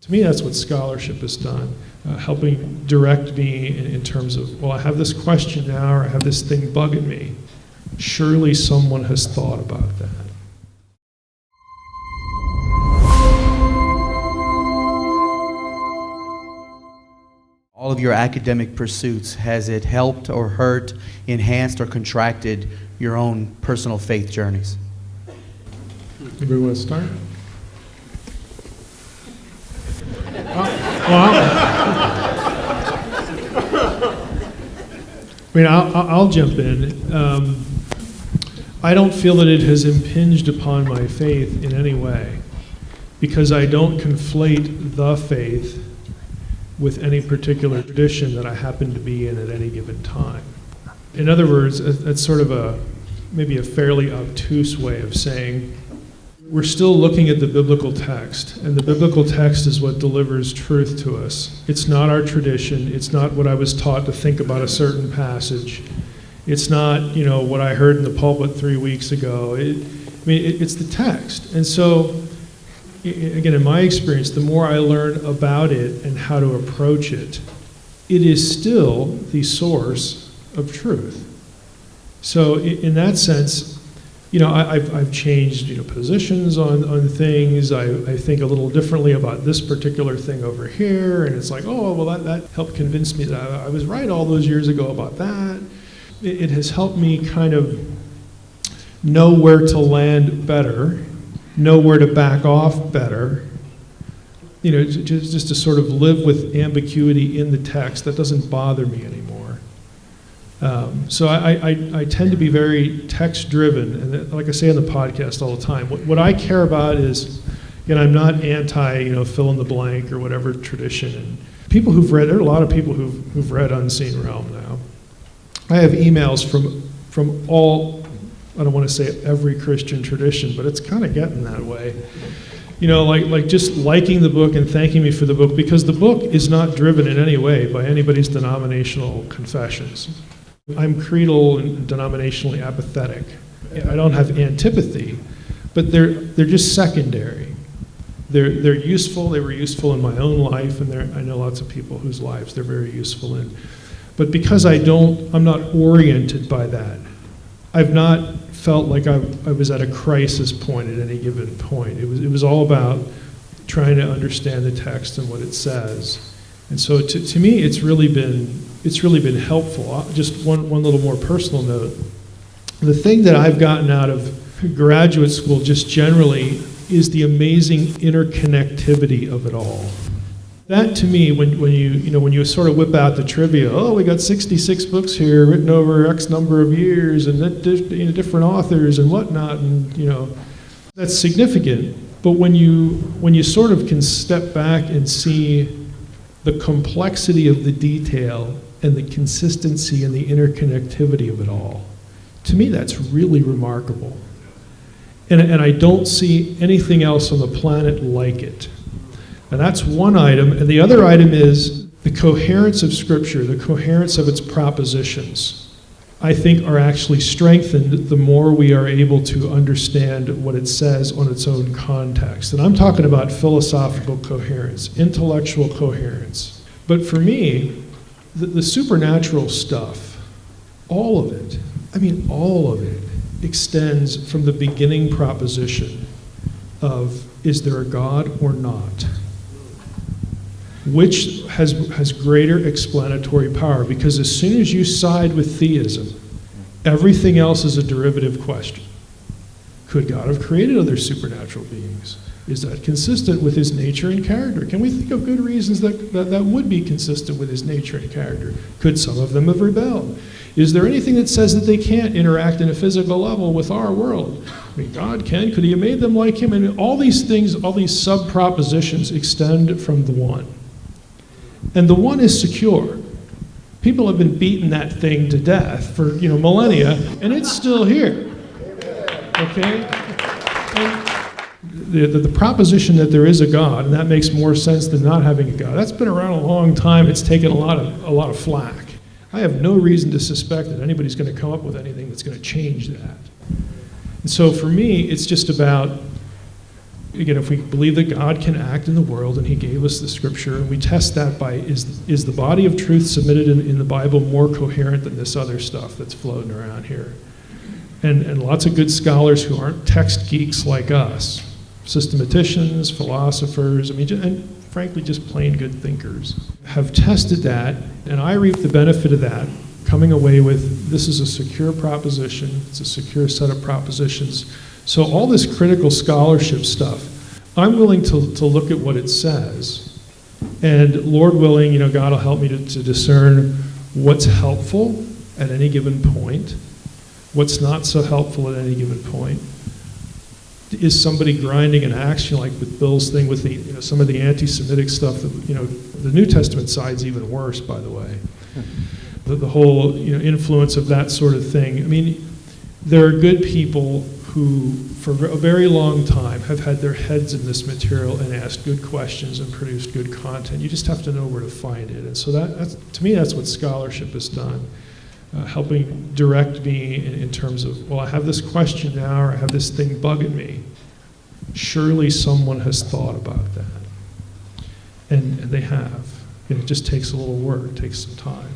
To me, that's what scholarship has done, helping direct me in terms of, well, I have this question now, or I have this thing bugging me. Surely someone has thought about that. All of your academic pursuits, has it helped or hurt, enhanced or contracted your own personal faith journeys? Anybody want to start? I'll jump in. I don't feel that it has impinged upon my faith in any way, because I don't conflate the faith with any particular tradition that I happen to be in at any given time. In other words, that's sort of maybe a fairly obtuse way of saying we're still looking at the biblical text, and the biblical text is what delivers truth to us. It's not our tradition. It's not what I was taught to think about a certain passage. It's not, what I heard in the pulpit 3 weeks ago. It's the text. And so, again, in my experience, the more I learn about it and how to approach it, it is still the source of truth. So in that sense, I've changed positions on things. I think a little differently about this particular thing over here, and it's like, oh, well, that helped convince me that I was right all those years ago about that. It has helped me kind of know where to land better, know where to back off better, just to sort of live with ambiguity in the text. That doesn't bother me anymore. So I tend to be very text-driven, and like I say on the podcast all the time, what I care about is, I'm not anti, fill in the blank or whatever tradition. And people who've read, there are a lot of people who've read Unseen Realm now. I have emails from all, I don't want to say every Christian tradition, but it's kind of getting that way. Like just liking the book and thanking me for the book, because the book is not driven in any way by anybody's denominational confessions. I'm creedal and denominationally apathetic. I don't have antipathy, but they're just secondary. They're useful. They were useful in my own life, and I know lots of people whose lives they're very useful in. But because I'm not oriented by that. I've not felt like I was at a crisis point at any given point. It was all about trying to understand the text and what it says. And so to me, it's really been helpful. Just one little more personal note. The thing that I've gotten out of graduate school just generally is the amazing interconnectivity of it all. That to me, when you sort of whip out the trivia, we got 66 books here written over X number of years and different authors and whatnot, and that's significant. But when you sort of can step back and see the complexity of the detail and the consistency and the interconnectivity of it all, to me that's really remarkable. And I don't see anything else on the planet like it. And that's one item. And the other item is the coherence of Scripture, the coherence of its propositions, I think are actually strengthened the more we are able to understand what it says on its own context. And I'm talking about philosophical coherence, intellectual coherence. But for me, the supernatural stuff, all of it extends from the beginning proposition of, is there a God or not? Which has greater explanatory power, because as soon as you side with theism, everything else is a derivative question. Could God have created other supernatural beings? Is that consistent with his nature and character? Can we think of good reasons that would be consistent with his nature and character? Could some of them have rebelled? Is there anything that says that they can't interact in a physical level with our world? God can. Could he have made them like him? And all these things, all these sub-propositions extend from the one. And the one is secure. People have been beating that thing to death for millennia, and it's still here. Okay? And the proposition that there is a God, and that makes more sense than not having a God, that's been around a long time. It's taken a lot of flack. I have no reason to suspect that anybody's going to come up with anything that's going to change that. And so for me, it's just about again, if we believe that God can act in the world and he gave us the scripture, and we test that by, is the body of truth submitted in the Bible more coherent than this other stuff that's floating around here? And lots of good scholars who aren't text geeks like us, systematicians, philosophers, and frankly, just plain good thinkers, have tested that, and I reap the benefit of that, coming away with, this is a secure proposition, it's a secure set of propositions. So all this critical scholarship stuff, I'm willing to look at what it says, and Lord willing, God will help me to discern what's helpful at any given point, what's not so helpful at any given point. Is somebody grinding an axe, like with Bill's thing with the some of the anti-Semitic stuff? The New Testament side's even worse, by the way. The whole influence of that sort of thing. There are good people who, for a very long time, have had their heads in this material and asked good questions and produced good content. You just have to know where to find it. And so that's, to me, that's what scholarship has done. Helping direct me in terms of, well, I have this question now, or I have this thing bugging me. Surely someone has thought about that. And they have. It just takes a little work, it takes some time.